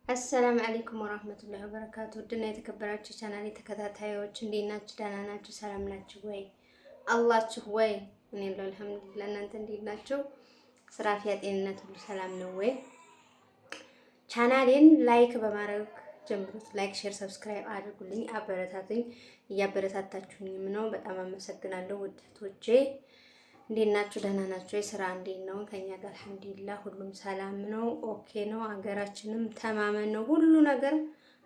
አሰላም አለይኩም ወራህመቱላሂ ወበረካቱ። ውድና የተከበራችሁ ቻናሌ ተከታታዮች እንዴት ናችሁ? ደህና ናችሁ? ሰላም ናችሁ ወይ? አላችሁ ወይ? እኔ አልሐምዱሊላህ። እናንተ እንዴት ናችሁ? ስራ፣ አፍያ፣ ጤንነት ሁሉ ሰላም ነው ወይ? ቻናሌን ላይክ በማድረግ ጀምሩት። ላይክ፣ ሼር፣ ሰብስክራይብ አድርጉልኝ፣ አበረታቱኝ። እያበረታታችሁኝም ነው። በጣም አመሰግናለሁ ውድ እህቶቼ። እንዴት ናችሁ? ደህና ናችሁ? የስራ እንዴት ነው? ከኛ ጋር አልሐምዱሊላህ ሁሉም ሰላም ነው፣ ኦኬ ነው። ሀገራችንም ተማመን ነው። ሁሉ ነገር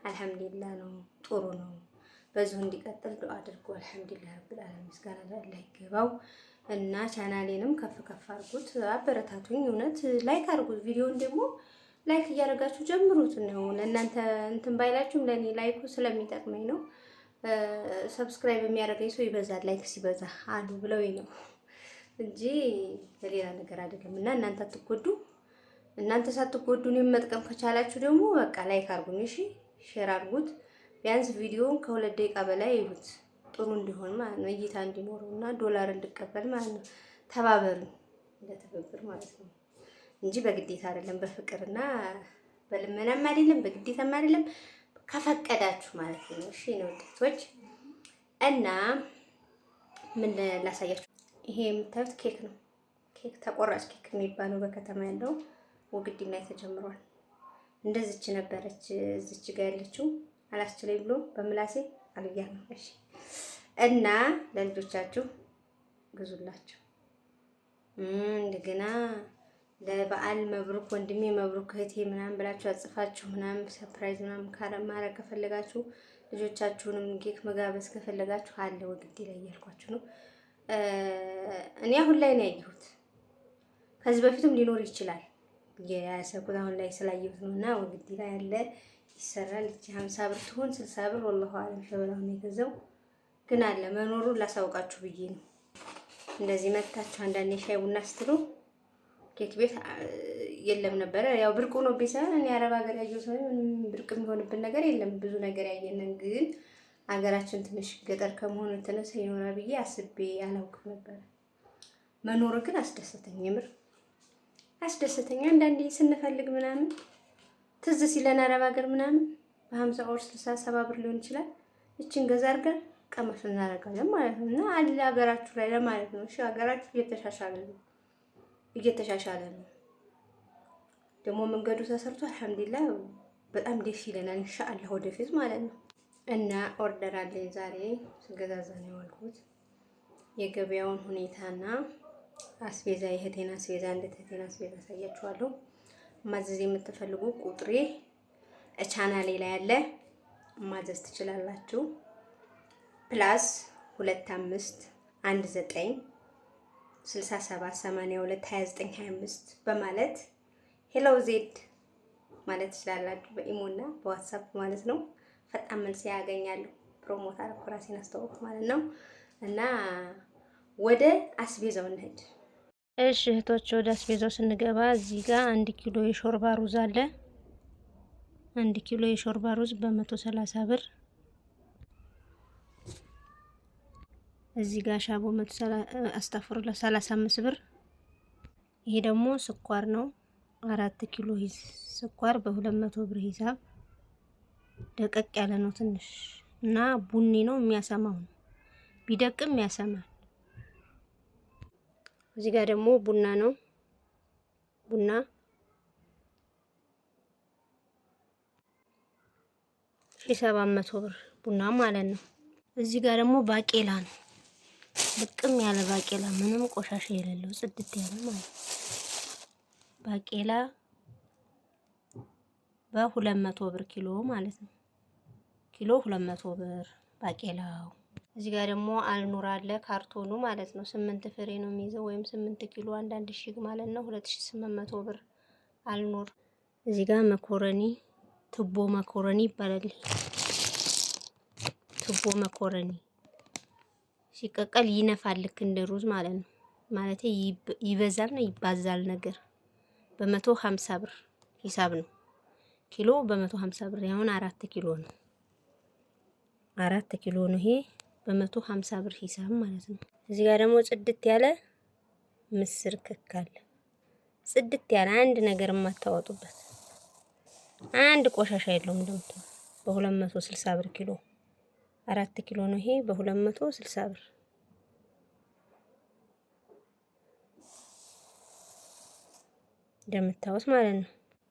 አልሐምዱሊላህ ነው፣ ጥሩ ነው። በዚሁ እንዲቀጥል ዱአ አድርጉ። አልሐምዱሊላህ ረብል ዓለሚን ምስጋና ለአላህ ይገባው እና ቻናሌንም ከፍ ከፍ አድርጉት፣ አበረታቱኝ። እውነት ላይክ አድርጉት። ቪዲዮን ደግሞ ላይክ እያደረጋችሁ ጀምሩት ነው። ለእናንተ እንትን ባይላችሁም ለኔ ላይኩ ስለሚጠቅመኝ ነው። ሰብስክራይብ የሚያደርገኝ ሰው ይበዛል ላይክ ሲበዛ አሉ ብለውኝ ነው እንጂ ለሌላ ነገር አይደለም። እና እናንተ አትጎዱ። እናንተ ሳትጎዱ እኔን መጥቀም ከቻላችሁ ደግሞ በቃ ላይክ አድርጉኝ፣ እሺ ሼር አድርጉት። ቢያንስ ቪዲዮውን ከ2 ደቂቃ በላይ ይሉት ጥሩ እንዲሆን ማለት ነው፣ እይታ እንዲኖረው እና ዶላር እንድቀበል ማለት ነው። ተባበሩ፣ ለተበብር ማለት ነው እንጂ በግዴታ አይደለም። በፍቅርና በልመናም አይደለም፣ በግዴታም አይደለም፣ ከፈቀዳችሁ ማለት ነው። እሺ ነው ወጣቶች። እና ምን ላሳያችሁ። ይሄ የምታዩት ኬክ ነው። ኬክ ተቆራጭ ኬክ የሚባለው በከተማ ያለው ወግዲ ላይ ተጀምሯል። እንደዚች ነበረች እዚች ጋር ያለችው አላስችለኝ ብሎ በምላሴ አልያ ነው። እሺ እና ለልጆቻችሁ ግዙላችሁ። እንደገና ለበዓል መብሩክ ወንድሜ መብሩክ እህቴ ምናምን ብላችሁ አጽፋችሁ ምናምን ሰርፕራይዝ ምናምን ማድረግ ከፈለጋችሁ ልጆቻችሁንም ኬክ መጋበዝ ከፈለጋችሁ አለ ወግዲ ላይ እያልኳችሁ ነው። እኔ አሁን ላይ ነው ያየሁት። ከዚህ በፊትም ሊኖር ይችላል የያሰኩት አሁን ላይ ስላየሁት ነውና ወግዲ ላይ ያለ ይሰራል። እቺ 50 ብር ትሆን 60 ብር ወላሂ አለም ሸበላው ነው የገዛው፣ ግን አለ መኖሩን ላሳውቃችሁ ብዬ ነው። እንደዚህ መታችሁ አንዳንዴ ሻይ ቡና ስትሉ ኬክ ቤት የለም ነበረ። ያው ብርቁ ነው ቢሰራ እኔ አረብ ሀገር ያየሁት ነው። ብርቅ የሚሆንብን ነገር የለም፣ ብዙ ነገር ያየነን ግን ሀገራችን ትንሽ ገጠር ከመሆኑ የተነሳ ይኖራል ብዬ አስቤ አላውቅም ነበር። መኖር ግን አስደሰተኝ፣ የምር አስደሰተኝ። አንዳንዴ ስንፈልግ ምናምን ትዝ ሲለን አረብ ሀገር ምናምን በ50 ወር 60 70 ብር ሊሆን ይችላል። እቺን ገዛ አድርገን ቀመስ እናደርጋለን ማለት ነው። እና አለ ሀገራችሁ ላይ ለማለት ነው። እሺ ሀገራችሁ እየተሻሻለ ነው። ደግሞ መንገዱ ተሰርቶ አልሐምዱሊላህ በጣም ደስ ይለናል። ኢንሻአላህ ወደፊት ማለት ነው። እና ኦርደር አለኝ ዛሬ ስገዛዛ ነው ያልኩት። የገበያውን ሁኔታና አስቤዛ የእህቴን አስቤዛ እንደተቴና አስቤዛ አሳያችኋለሁ። ማዘዝ የምትፈልጉ ቁጥሬ ቻናሌ ላይ አለ፣ ማዘዝ ትችላላችሁ። ፕላስ 25 19 67 82 29 25 በማለት ሄሎ ዜድ ማለት ትችላላችሁ። በኢሞና በዋትስአፕ ማለት ነው። ፈጣን መልስ ያገኛሉ። ፕሮሞት አደረኩ ራሴን አስተዋወቅ ማለት ነው። እና ወደ አስቤዛው እንሂድ። እሺ እህቶች፣ ወደ አስቤዛው ስንገባ እዚህ ጋር 1 ኪሎ የሾርባ ሩዝ አለ። 1 ኪሎ የሾርባ ሩዝ በ130 ብር። እዚህ ጋር ሻቦ 35 ብር። ይሄ ደግሞ ስኳር ነው። 4 ኪሎ ስኳር በ200 ብር ሂሳብ። ደቀቅ ያለ ነው ትንሽ እና ቡኒ ነው፣ የሚያሰማው ነው። ቢደቅም ያሰማል። እዚህ ጋር ደግሞ ቡና ነው። ቡና 700 ብር ቡና ማለት ነው። እዚህ ጋር ደግሞ ባቄላ ነው። ልቅም ያለ ባቄላ፣ ምንም ቆሻሻ የሌለው ጽድት ያለ ማለት ነው። ባቄላ በ200 ብር ኪሎ ማለት ነው። ኪሎ 200 ብር ባቄላው። እዚህ ጋር ደግሞ አልኑር አለ ካርቶኑ ማለት ነው። 8 ፍሬ ነው የሚይዘው ወይም 8 ኪሎ አንዳንድ ሺግ ማለት ነው። 2800 ብር አልኑር። እዚህ ጋር መኮረኒ ቱቦ መኮረኒ ይባላል። ቱቦ መኮረኒ ሲቀቀል ይነፋል ልክ እንደ ሩዝ ማለት ነው። ማለት ይበዛል ነው ይባዛል ነገር። በ150 ብር ሂሳብ ነው። ኪሎ በ150 ብር ያውን 4 ኪሎ ነው። 4 ኪሎ ነው ይሄ በ150 ብር ሂሳብ ማለት ነው። እዚህ ጋር ደግሞ ጽድት ያለ ምስር ክክ አለ። ጽድት ያለ አንድ ነገር የማታወጡበት አንድ ቆሻሻ የለውም። እንደምታው በ260 ብር ኪሎ 4 ኪሎ ነው ይሄ በ260 ብር። እንደምታውስ ማለት ነው።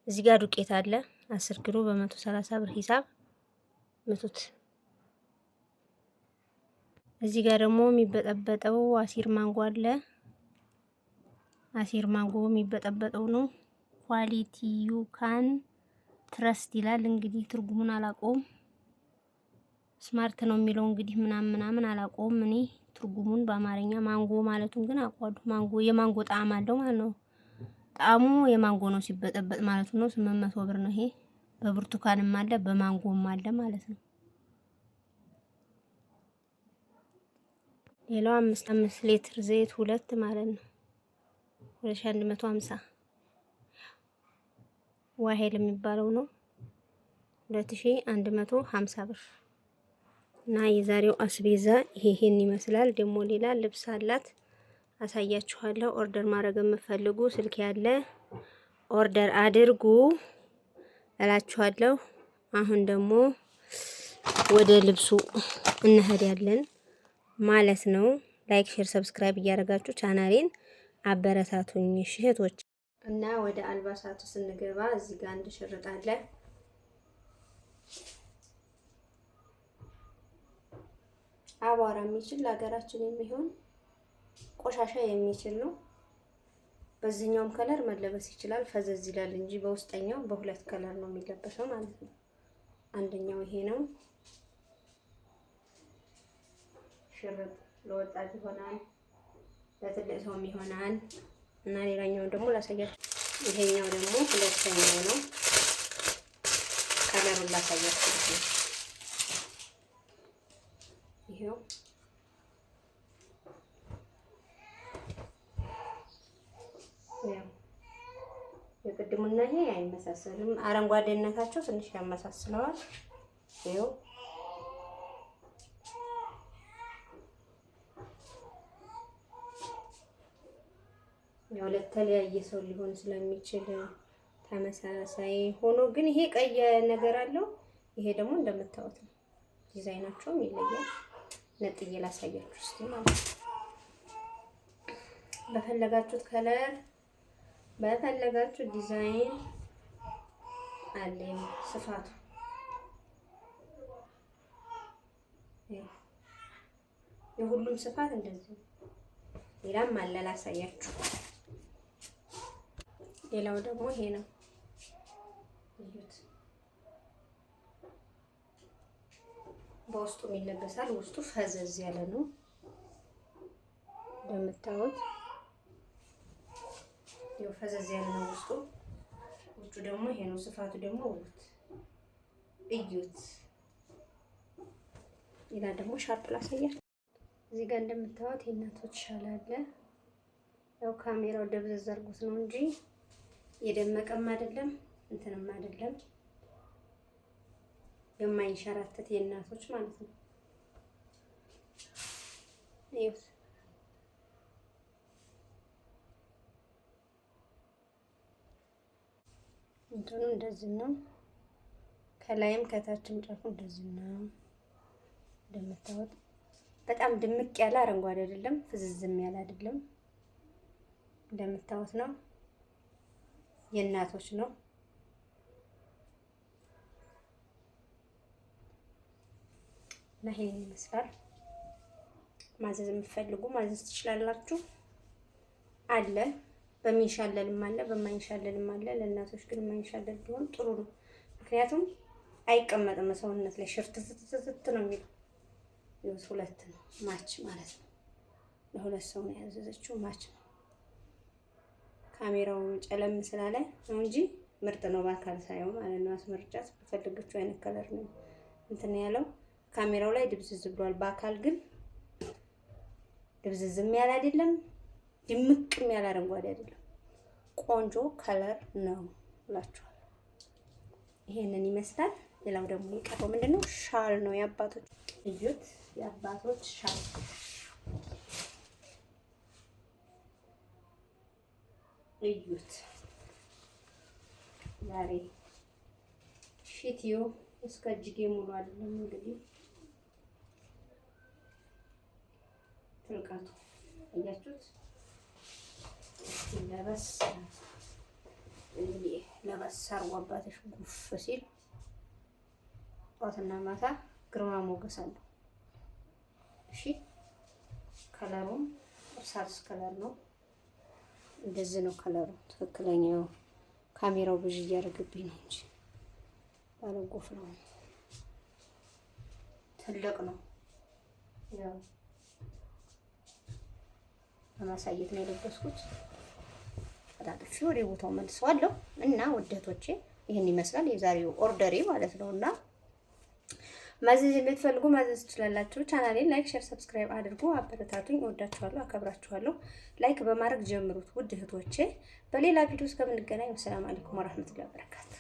እዚህ ጋር ዱቄት አለ 10 ኪሎ በ130 ብር ሂሳብ መቶት። እዚህ ጋር ደግሞ የሚበጠበጠው አሲር ማንጎ አለ። አሲር ማንጎ የሚበጠበጠው ነው። ኳሊቲ ዩ ካን ትረስት ይላል። እንግዲህ ትርጉሙን አላውቀውም። ስማርት ነው የሚለው እንግዲህ ምናምን አላውቀውም እኔ ትርጉሙን በአማርኛ። ማንጎ ማለቱን ግን አውቀዋለሁ። ማንጎ የማንጎ ጣዕም አለው ማለት ነው። ጣዕሙ የማንጎ ነው ሲበጠበጥ ማለት ነው። 800 ብር ነው ይሄ። በብርቱካንም አለ በማንጎም አለ ማለት ነው። ሌላው 5 ሊትር ዘይት 2 ማለት ነው 2150 ዋሄል የሚባለው ነው 2150 ብር። እና የዛሬው አስቤዛ ይሄን ይመስላል። ደግሞ ሌላ ልብስ አላት አሳያችኋለሁ። ኦርደር ማድረግ የምትፈልጉ ስልክ ያለ ኦርደር አድርጉ እላችኋለሁ። አሁን ደግሞ ወደ ልብሱ እንሄዳለን ማለት ነው። ላይክ፣ ሼር፣ ሰብስክራይብ እያደረጋችሁ ቻናሌን አበረታቱኝ እህቶች። እና ወደ አልባሳቱ ስንገባ እዚህ ጋር አንድ ሽርጥ አለ። አቧራ የሚችል ለሀገራችን የሚሆን ቆሻሻ የሚችል ነው። በዚህኛውም ከለር መለበስ ይችላል። ፈዘዝ ይላል እንጂ በውስጠኛው በሁለት ከለር ነው የሚለበሰው ማለት ነው። አንደኛው ይሄ ነው። ሽርጥ ለወጣት ይሆናል፣ ለትልቅ ሰውም ይሆናል። እና ሌላኛው ደግሞ ላሳያችሁ። ይሄኛው ደግሞ ሁለተኛው ነው። ከለሩን ላሳያችሁ። ይሄው የቅድሙና ይሄ አይመሳሰልም። አረንጓዴነታቸው ትንሽ ያመሳስለዋል። ይሄው ያው ለተለያየ ሰው ሊሆን ስለሚችል ተመሳሳይ ሆኖ ግን ይሄ ቀይ ነገር አለው። ይሄ ደግሞ እንደምታዩት ነው። ዲዛይናቸውም ይለያል። ነጥዬ ላሳያችሁ እስቲ ማለት ነው። በፈለጋችሁት ከለር በፈለጋችሁት ዲዛይን አለ። ስፋቱ የሁሉም ስፋት እንደዚህ ነው። ሌላም አለ ላሳያችሁ። ሌላው ደግሞ ይሄ ነው። እዩት። በውስጡ ይለበሳል። ውስጡ ፈዘዝ ያለ ነው እንደምታዩት። ይኸው ፈዘዝ ያለ ነው ውስጡ። ውስጡ ደግሞ ይሄ ነው። ስፋቱ ደግሞ እዩት። ሌላ ደግሞ ሻርፕ ላሳያችሁ። እዚህ ጋር እንደምታዩት የእናቶች ሻል አለ። ያው ካሜራው ደብዘዝ አድርጎት ነው እንጂ የደመቀም አይደለም እንትንም አይደለም። የማይንሸራተት የእናቶች ማለት ነው። ይኸው እንትኑ እንደዚህ ነው። ከላይም ከታችም ጫፉ እንደዚህ ነው እንደምታዩት። በጣም ድምቅ ያለ አረንጓዴ አይደለም፣ ፍዝዝም ያለ አይደለም። እንደምታዩት ነው። የእናቶች ነው። እና ይሄን ይመስላል። ማዘዝ የምትፈልጉ ማዘዝ ትችላላችሁ። አለ በሚንሻለልም አለ በማይንሻለልም አለ። ለእናቶች ግን የማይንሻለል ቢሆን ጥሩ ነው። ምክንያቱም አይቀመጥም ሰውነት ላይ ሽርትትትት ነው የሚለው። ይኸው ሁለት ነው ማች ማለት ነው። ለሁለት ሰው ነው ያዘዘችው። ማች ነው። ካሜራው ጨለም ስላለ ነው እንጂ ምርጥ ነው። በአካል ሳየው ማለት ነው። አስመርጫት በፈለገችው አይነት ከለር ነው እንትን ያለው። ካሜራው ላይ ድብዝዝ ብሏል። በአካል ግን ድብዝዝም ያለ አይደለም፣ ድምቅም ያለ አረንጓዴ አይደለም። ቆንጆ ከለር ነው ብላችኋል። ይሄንን ይመስላል። ሌላው ደግሞ የቀረው ምንድነው? ሻል ነው የአባቶች። እዩት፣ የአባቶች ሻል እዩት። ዛሬ ፊትዮ እስከ እጅጌ ሙሉ አይደለም እንግዲህ ትልቃቱ እያችሁት ለበስ እንግዲህ ለበስ አርጓባትሽ ጉፍ ሲል ጧትና ማታ ግርማ ሞገስ አለው። እሺ ከለሩም እርሳስ ከለር ነው። እንደዚህ ነው ከለሩ ትክክለኛው። ካሜራው ብዥ እያደረገብኝ ነው እንጂ ባለጎፍ ነው። ትልቅ ነው። ያው ለማሳየት ነው የለበስኩት። አጣጥፊ ወደ ቦታው መልሰዋለሁ እና ውደቶቼ ይሄን ይመስላል የዛሬው ኦርደሬ ማለት ነውና ማዘዝ የምትፈልጉ ማዘዝ ትችላላችሁ። ቻናሌን ላይክ፣ ሼር፣ ሰብስክራይብ አድርጉ። አበረታቱኝ። እወዳችኋለሁ፣ አከብራችኋለሁ። ላይክ በማድረግ ጀምሩት ውድ እህቶቼ። በሌላ ቪዲዮ እስከምንገናኝ ሰላም አለይኩም ወራህመቱላሂ ወበረካቱ።